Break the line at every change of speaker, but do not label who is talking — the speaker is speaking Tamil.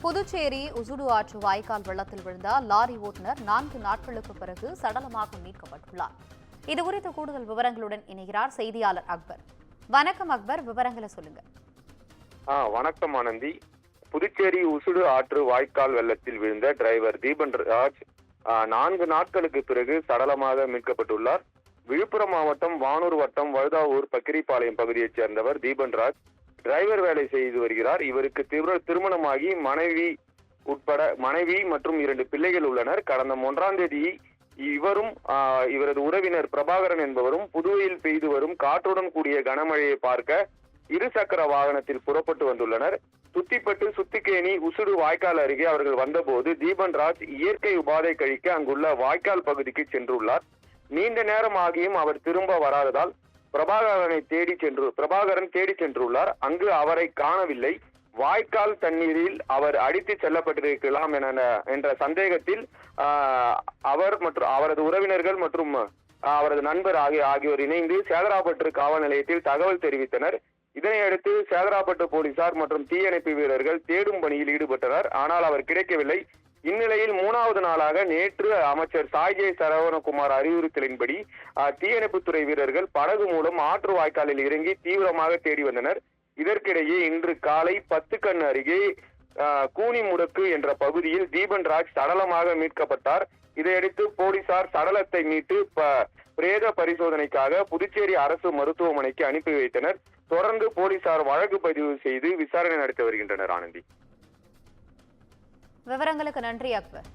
புதுச்சேரி உசுடு ஆற்று வாய்க்கால் வெள்ளத்தில் விழுந்த லாரி ஓட்டுநர் 4 நாட்களுக்கு பிறகு சடலமாக மீட்கப்பட்டுள்ளார். இதுகுறித்த கூடுதல் விவரங்களுடன் இணைகிறார் செய்தியாளர் அக்பர். வணக்கம் அக்பர், விவரங்களை சொல்லுங்க.
வணக்கம் ஆனந்தி. புதுச்சேரி உசுடு ஆற்று வாய்க்கால் வெள்ளத்தில் விழுந்த டிரைவர் தீபன் ராஜ் 4 நாட்களுக்கு பிறகு சடலமாக மீட்கப்பட்டுள்ளார். விழுப்புரம் மாவட்டம் வானூர் வட்டம் வழுதாவூர் பக்கிரிப்பாளையம் பகுதியைச் சேர்ந்தவர் தீபன் ராஜ். டிரைவர் வேலை செய்து வருகிறார். இவருக்கு திருமணமாகி மனைவி மற்றும் 2 பிள்ளைகள் உள்ளனர். கடந்த 1ஆம் தேதி இவரும் இவரது உறவினர் பிரபாகரன் என்பவரும் புதுவையில் பெய்து வரும் காற்றுடன் கூடிய கனமழையை பார்க்க 2 சக்கர வாகனத்தில் புறப்பட்டு வந்துள்ளனர். துத்திப்பட்டு சுத்திக்கேணி உசுடு வாய்க்கால் அருகே அவர்கள் வந்தபோது தீபன் ராஜ் இயற்கை உபாதை கழிக்க அங்குள்ள வாய்க்கால் பகுதிக்கு சென்றுள்ளார். நீண்ட நேரம் ஆகியும் அவர் திரும்ப வராததால் பிரபாகரன் தேடி சென்றுள்ளார். அங்கு அவரை காணவில்லை. வாய்க்கால் தண்ணீரில் அவர் அடித்து செல்லப்பட்டிருக்கலாம் என்ற சந்தேகத்தில் அவர் மற்றும் அவரது உறவினர்கள் மற்றும் அவரது நண்பர் ஆகியோர் இணைந்து சேதராப்பட்டு காவல் நிலையத்தில் தகவல் தெரிவித்தனர். இதனையடுத்து சேதராப்பட்டு போலீசார் மற்றும் தீயணைப்பு வீரர்கள் தேடும் பணியில் ஈடுபட்டனர். ஆனால் அவர் கிடைக்கவில்லை. இந்நிலையில் 3வது நாளாக நேற்று அமைச்சர் சாய்ஜே சரவணகுமார் அறிவுறுத்தலின்படி தீயணைப்புத்துறை வீரர்கள் படகு மூலம் ஆற்று வாய்க்காலில் இறங்கி தீவிரமாக தேடி வந்தனர். இதற்கிடையே இன்று காலை 10 கண் அருகே கூனிமுடக்கு என்ற பகுதியில் தீபன் ராஜ் சடலமாக மீட்கப்பட்டார். இதையடுத்து போலீசார் சடலத்தை மீட்டு பிரேத பரிசோதனைக்காக புதுச்சேரி அரசு மருத்துவமனைக்கு அனுப்பி வைத்தனர். தொடர்ந்து போலீசார் வழக்கு பதிவு செய்து விசாரணை நடத்தி வருகின்றனர். ஆனந்தி,
விவரங்களுக்கு நன்றி அக்பர்.